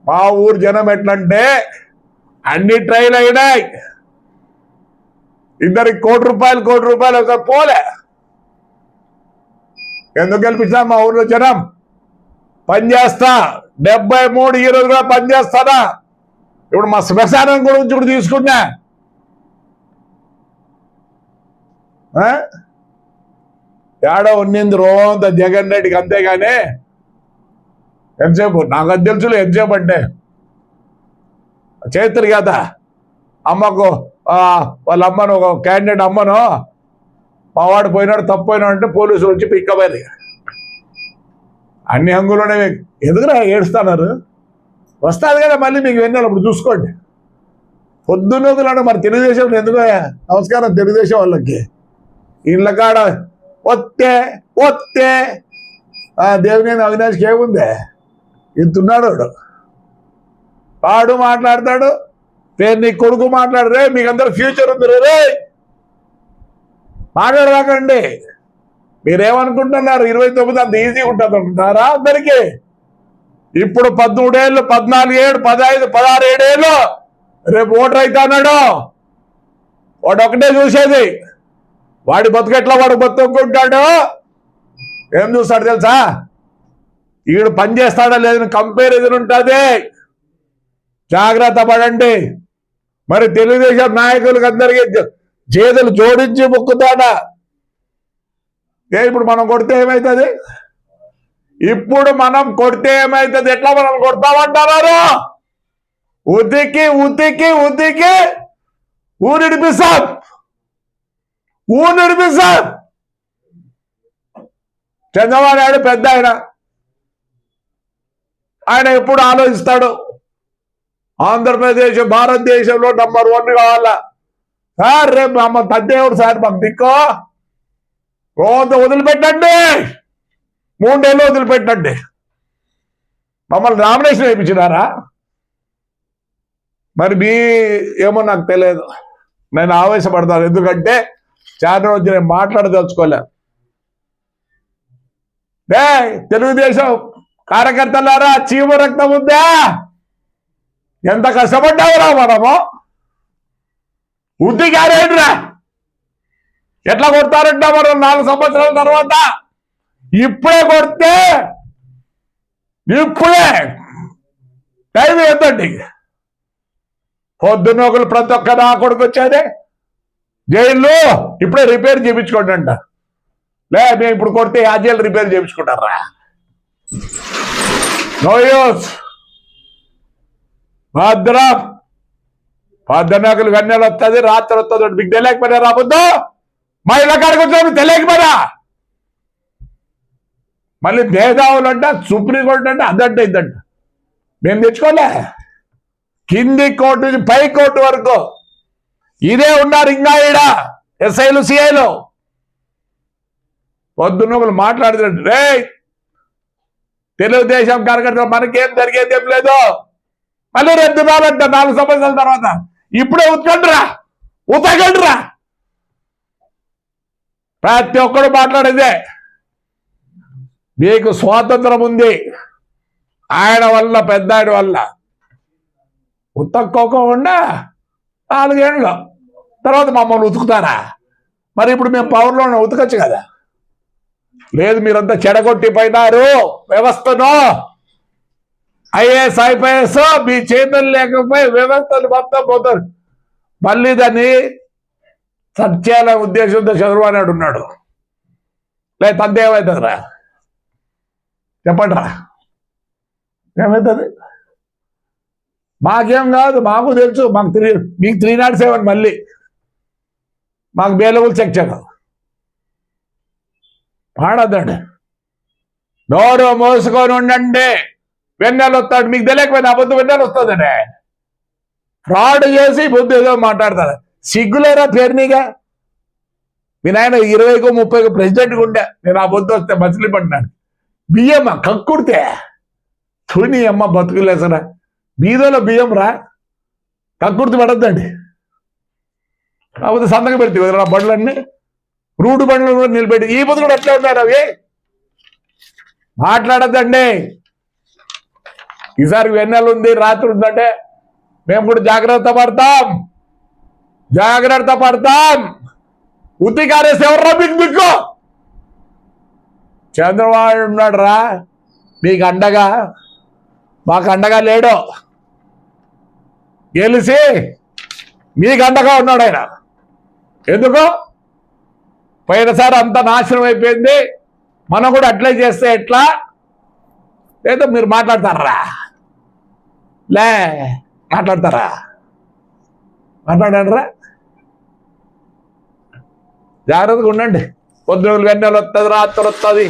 మా ఊరు జనం ఎట్లంటే అన్ని ట్రైల్ అయినాయి, ఇద్దరికి కోటి రూపాయలు ఒకసారి పోలే. ఎందుకు గెలిపించినా మా ఊర్లో జనం పనిచేస్తా 73 ఈ రోజు కూడా పనిచేస్తానా. ఇప్పుడు మా శ్మశానం గురించి కూడా తీసుకున్నా. ఏడో ఉన్నింది రోంత జగన్ రెడ్డికి, అంతేగాని ఎంతసేపు నాకు అది తెలుసులే. ఎంతసేపు అంటే చేతురు కదా అమ్మకు వాళ్ళ అమ్మను, ఒక క్యాండిడేట్ అమ్మను మా వాడు పోయినాడు తప్పు పోయినాడు అంటే పోలీసులు వచ్చి పిక్కబోయారు. అన్ని హంగులోనే ఎందుకురా ఏడుస్తున్నారు? వస్తుంది కదా మళ్ళీ మీకు వెన్నెల అప్పుడు చూసుకోండి. పొద్దున్నోకులాడు మరి తెలుగుదేశం ఎందుకు నమస్కారం తెలుగుదేశం వాళ్ళకి ఇళ్ళ కాడ వస్తే దేవినేని అవినాష్కి ఏముంది? ఇంతున్నాడు వాడు మాట్లాడతాడు. పేరు నీ కొడుకు మాట్లాడరే, మీకు అందరూ ఫ్యూచర్ ఉంది రే, మాట్లాడరాకండి. మీరేమనుకుంటున్నారు 29 అంత ఈజీ ఉంటుంది అనుకుంటారా? అందరికీ ఇప్పుడు 13 ఏళ్ళు, 14 ఏళ్ళు, 15, 16 ఏళ్ళు రేపు ఓటర్ అయితే అన్నాడు. వాడు ఒకటే చూసేది, వాడి బతుకెట్లా వాడు బతుకుంటాడు. ఏం చూస్తాడు తెలుసా? ఈడు పని చేస్తాడా లేదని కంపారిజన్ ఉంటుంది. జాగ్రత్త పడండి. మరి తెలుగుదేశం నాయకులకు అందరికీ చేతులు జోడించి మొక్కుతాడా? ఇప్పుడు మనం కొడితే ఏమవుతుంది? ఇప్పుడు మనం కొడితే ఏమవుతుంది? ఎట్లా మనం కొడతామంటారు? ఉతికి ఊరిడిపిస్తాం. చంద్రబాబు నాయుడు పెద్ద ఆయన ఎప్పుడు ఆలోచిస్తాడు ఆంధ్రప్రదేశ్ భారతదేశంలో నంబర్ 1 కావాలా సార్. రేపు అమ్మ తద్దేవుడు సార్ మాకు దిక్కో రోజు వదిలిపెట్టండి, 3 ఏళ్ళు వదిలిపెట్టండి. మమ్మల్ని నామినేషన్ వేయించినారా? మరి మీ ఏమో నాకు తెలియదు. నేను ఆవేశపడతాను, ఎందుకంటే చాలా రోజు నేను మాట్లాడదలుచుకోలే. తెలుగుదేశం కార్యకర్తలారా, చీమ రక్తం ఉందా? ఎంత కష్టపడ్డావురా మనము. ఉద్దిగారేంట్రా ఎట్లా కొడతారంట మనం 4 సంవత్సరాల తర్వాత? ఇప్పుడే కొడితే టైం ఎంతండి? పొద్దున్న ఒకరు ప్రతి ఒక్క నా కొడుకు వచ్చేదే జైల్లో ఇప్పుడే రిపేర్ చేయించుకోండి అంట. మేము ఇప్పుడు కొడితే ఆ జైలు రిపేర్ చేయించుకుంటారా? No use. భద్రం పొద్దున్నకులు గన్నెలు వస్తుంది, రాత్రి వస్తుంది. మీకు తెలియకపోయినా రాబోద్దు. మా ఇళ్ళ కాడికి వచ్చిన తెలియకపోయినా మళ్ళీ మేధావులు అంట, సుప్రీంకోర్టు అంటే అదంట ఇద్దంట. మేము తెచ్చుకోలే. కింది కోర్టు నుంచి పై కోర్టు వరకు ఇదే ఉన్నారు. ఇంకా ఈడ ఎస్ఐలు, సిఐలు పొద్దున్న ఒకరు మాట్లాడుతున్నట్టు రే తెలుగుదేశం కార్యకర్తలు మనకేం జరిగేది ఏం లేదు. మళ్ళీ రేపు దినాలంట 4 సంవత్సరాల తర్వాత. ఇప్పుడే ఉతకండిరా. ప్రతి ఒక్కడు మాట్లాడేదే. మీకు స్వాతంత్రం ఉంది ఆయన వల్ల, పెద్ద ఆయన వల్ల. ఉతక్కోకుండా 4 ఏళ్ళు తర్వాత మమ్మల్ని ఉతుకుతారా? మరి ఇప్పుడు మేము పవర్లో ఉతకచ్చు కదా. లేదు, మీరంతా చెడగొట్టి పోయినారు వ్యవస్థను. ఐఏఎస్, ఐపీఎస్ మీ చేతులు లేకపోయి వ్యవస్థలు మొత్తం పోతారు. మళ్ళీ దాన్ని సత్యాల ఉద్దేశంతో చంద్రబాబు నాయుడు ఉన్నాడు. లేదు తంతే ఏమవుతుందిరా? చెప్పండి రా, ఏమవుతుంది? మాకేం కాదు, మాకు తెలుసు. మీకు 307 మళ్ళీ మాకు బేలబుల్ సెక్షన్ పాడద్దండి. నోరు మోసుకొని ఉండండి. వెన్నెలు వస్తాడు. మీకు తెలియకపోయినా అబద్ధం వెన్నెలు వస్తుందండి. ఫ్రాడ్ చేసి బుద్ధి ఏదో మాట్లాడతారు. సిగ్గులేరా పేరునిగా? మీ నాయన 20కో 30కో ప్రెసిడెంట్గా ఉండే. నేను ఆ బొద్దు వస్తే మచిలీపట్నాను బియ్యమ్మ కక్కుడితే తుని అమ్మ బతుకులేసరా. బీదోలో బియ్యం రా, కక్కుర్తి పడద్దండి. కాకపోతే సంతకం పెడితే కదా బండ్లన్నీ, రూటు బండ్లు కూడా నిలబెట్టి. ఈ పొద్దు కూడా ఎట్లా ఉన్నారు అవి? మాట్లాడద్దండి. ఈసారి వెన్నెల ఉంది, రాత్రి ఉందంటే మేము కూడా జాగ్రత్త పడతాం. ఉత్తికారేసి ఎవర్రా మీకు దిక్కు? చంద్రబాబు ఉన్నాడు రా మీకు అండగా, మాకు అండగా లేడు. గెలిచి మీకు అండగా ఉన్నాడు ఆయన. ఎందుకు? పోయినసారి అంత నాశనం అయిపోయింది, మనం కూడా అట్లే చేస్తే ఎట్లా? ఏదో మీరు మాట్లాడతారా? మాట్లాడరా? జాగ్రత్తగా ఉండండి. పొద్దున వెన్నెల వస్తుంది, రాత్రి వస్తుంది.